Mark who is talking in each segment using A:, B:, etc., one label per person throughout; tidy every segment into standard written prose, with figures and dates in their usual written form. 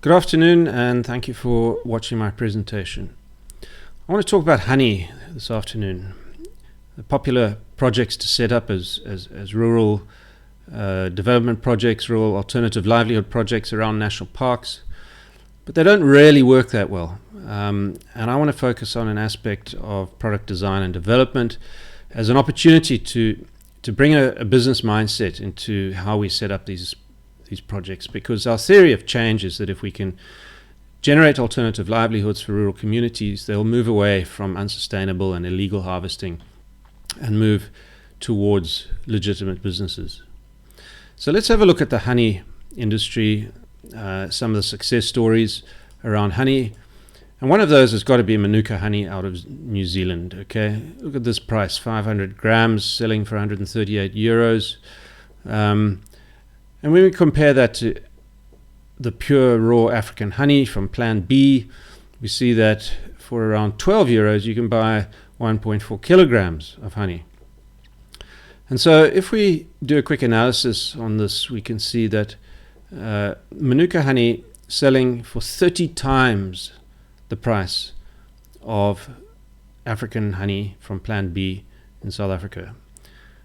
A: Good afternoon, and thank you for watching my presentation. I want to talk about honey this afternoon. The popular projects to set up as rural development projects, rural alternative livelihood projects around national parks, but they don't really work that well. And I want to focus on an aspect of product design and development as an opportunity to bring a business mindset into how we set up these projects, because our theory of change is that if we can generate alternative livelihoods for rural communities, they'll move away from unsustainable and illegal harvesting and move towards legitimate businesses. So let's have a look at the honey industry, some of the success stories around honey. And one of those has got to be Manuka honey out of New Zealand. Okay, look at this price, 500 grams, selling for 138 euros. And when we compare that to the pure raw African honey from Plan B, we see that for around 12 euros you can buy 1.4 kilograms of honey. And so if we do a quick analysis on this, we can see that Manuka honey selling for 30 times the price of African honey from Plan B in South Africa.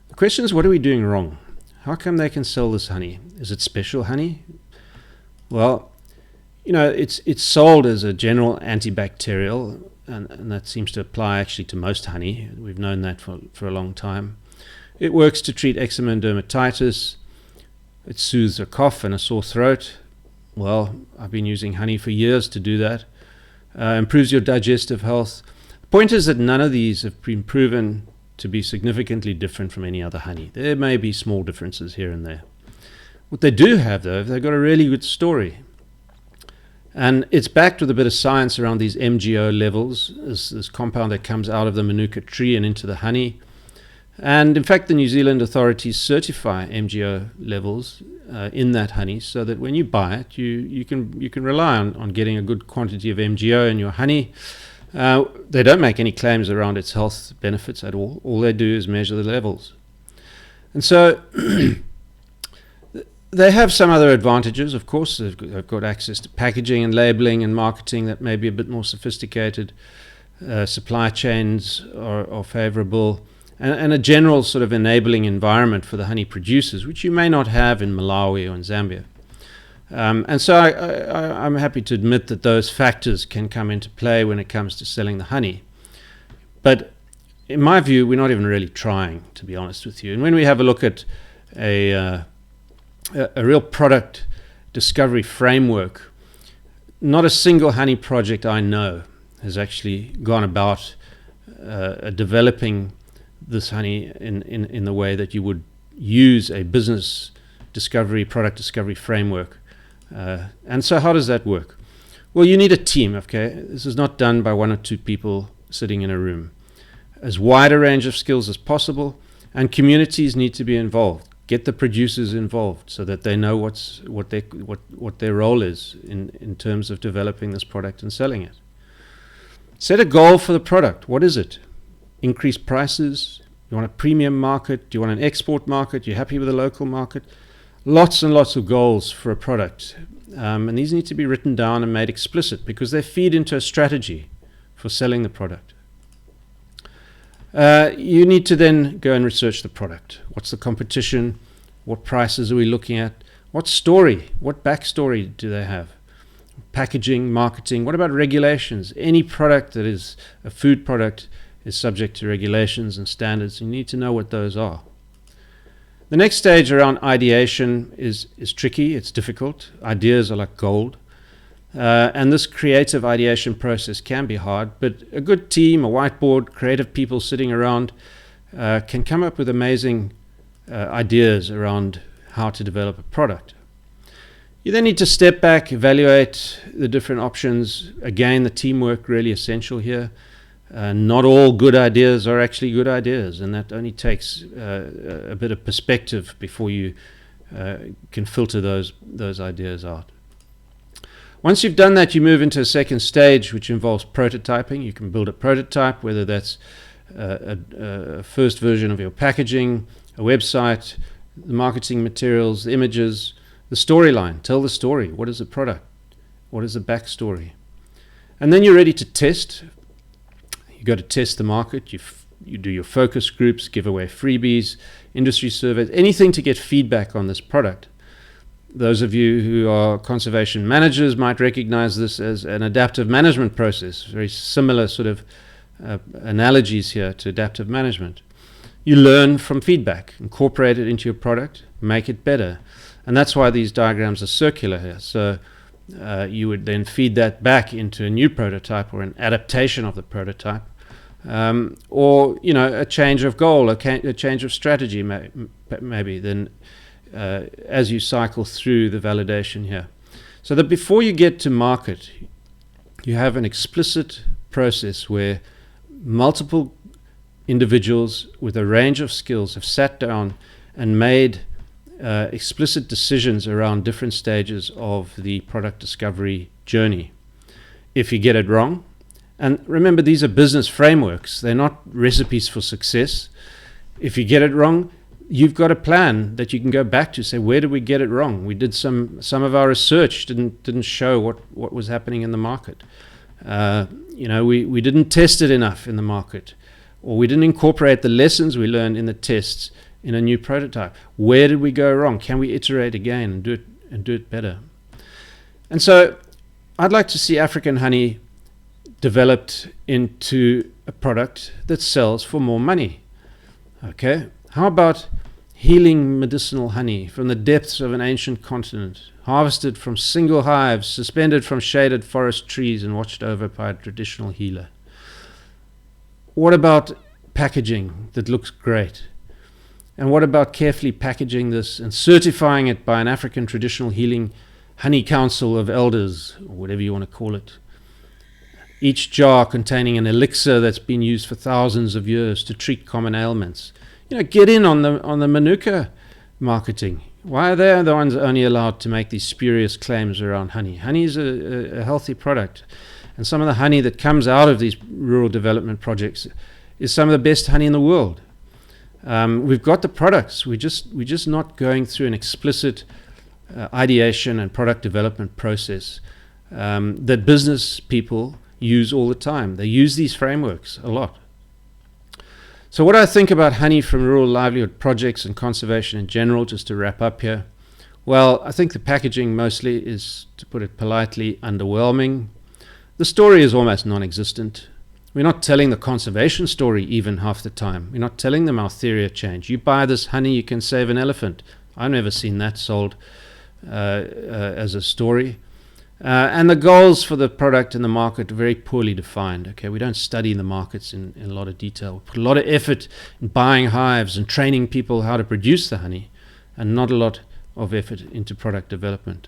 A: The question is, what are we doing wrong? How come they can sell this honey? Is it special honey? Well, you know, it's sold as a general antibacterial, and that seems to apply actually to most honey. We've known that for a long time. It works to treat eczema and dermatitis. It soothes a cough and a sore throat. Well, I've been using honey for years to do that. Improves your digestive health. The point is that none of these have been proven to be significantly different from any other honey. There may be small differences here and there. What they do have, though, they've got a really good story. And it's backed with a bit of science around these MGO levels, this compound that comes out of the Manuka tree and into the honey. And in fact, the New Zealand authorities certify MGO levels in that honey, so that when you buy it, you can rely on getting a good quantity of MGO in your honey. They don't make any claims around its health benefits at all. All they do is measure the levels. And so they have some other advantages, of course. They've got access to packaging and labeling and marketing that may be a bit more sophisticated. Supply chains are favorable, and a general sort of enabling environment for the honey producers, which you may not have in Malawi or in Zambia. And so I'm happy to admit that those factors can come into play when it comes to selling the honey. But in my view, we're not even really trying, to be honest with you. And when we have a look at a real product discovery framework, not a single honey project I know has actually gone about developing this honey in the way that you would use a business discovery, product discovery framework. And so how does that work? Well, you need a team, okay? This is not done by one or two people sitting in a room. As wide a range of skills as possible, and communities need to be involved. Get the producers involved so that they know what their role is in terms of developing this product and selling it. Set a goal for the product. What is it? Increase prices? You want a premium market? Do you want an export market? You're happy with the local market? Lots and lots of goals for a product, and these need to be written down and made explicit because they feed into a strategy for selling the product. You need to then go and research the product. What's the competition? What prices are we looking at? What story? What backstory do they have? Packaging, marketing. What about regulations? Any product that is a food product is subject to regulations and standards. You need to know what those are. The next stage around ideation is tricky, it's difficult. Ideas are like gold. And this creative ideation process can be hard, but a good team, a whiteboard, creative people sitting around can come up with amazing ideas around how to develop a product. You then need to step back, evaluate the different options. Again, the teamwork really essential here. Not all good ideas are actually good ideas, and that only takes a bit of perspective before you can filter those ideas out. Once you've done that, you move into a second stage, which involves prototyping. You can build a prototype, whether that's a first version of your packaging, a website, the marketing materials, the images, the storyline. Tell the story. What is the product? What is the backstory? And then you're ready to test. You go to test the market. You do your focus groups, give away freebies, industry surveys, anything to get feedback on this product. Those of you who are conservation managers might recognize this as an adaptive management process. Very similar sort of analogies here to adaptive management. You learn from feedback, incorporate it into your product, make it better. And that's why these diagrams are circular here. So you would then feed that back into a new prototype or an adaptation of the prototype, or a change of goal, a change of strategy maybe then as you cycle through the validation here. So that before you get to market, you have an explicit process where multiple individuals with a range of skills have sat down and made explicit decisions around different stages of the product discovery journey. If you get it wrong, and remember, these are business frameworks, they're not recipes for success. If you get it wrong, you've got a plan that you can go back to, say, where did we get it wrong? We did some of our research didn't show what was happening in the market. We didn't test it enough in the market, or we didn't incorporate the lessons we learned in the tests in a new prototype. Where did we go wrong? Can we iterate again and do it better? And so I'd like to see African honey developed into a product that sells for more money. Okay, how about healing medicinal honey from the depths of an ancient continent, harvested from single hives, suspended from shaded forest trees and watched over by a traditional healer? What about packaging that looks great? And what about carefully packaging this and certifying it by an African traditional healing honey council of elders, or whatever you want to call it? Each jar containing an elixir that's been used for thousands of years to treat common ailments. Get in on the Manuka marketing. Why are they the ones only allowed to make these spurious claims around honey? Honey is a healthy product. And some of the honey that comes out of these rural development projects is some of the best honey in the world. We've got the products. We're just not going through an explicit ideation and product development process that business people use all the time. They use these frameworks a lot. So what I think about honey from rural livelihood projects and conservation in general, just to wrap up here, well, I think the packaging mostly is, to put it politely, underwhelming. The story is almost non-existent. We're not telling the conservation story even half the time. We're not telling them our theory of change. You buy this honey, you can save an elephant. I've never seen that sold as a story. And the goals for the product and the market are very poorly defined. Okay, we don't study the markets in a lot of detail. We put a lot of effort in buying hives and training people how to produce the honey, and not a lot of effort into product development.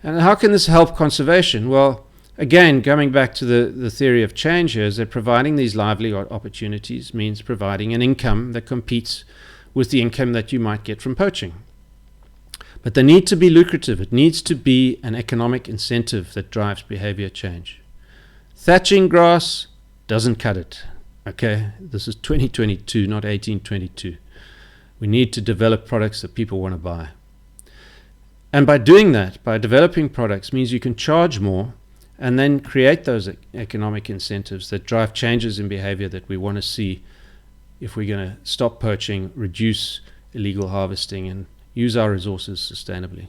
A: And how can this help conservation? Well, again, coming back to the theory of change here, is that providing these livelihood opportunities means providing an income that competes with the income that you might get from poaching. But they need to be lucrative. It needs to be an economic incentive that drives behavior change. Thatching grass doesn't cut it. Okay, this is 2022, not 1822. We need to develop products that people want to buy. And by doing that, by developing products, means you can charge more and then create those economic incentives that drive changes in behavior that we want to see if we're going to stop poaching, reduce illegal harvesting, and use our resources sustainably.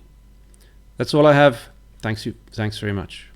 A: That's all I have. Thanks very much.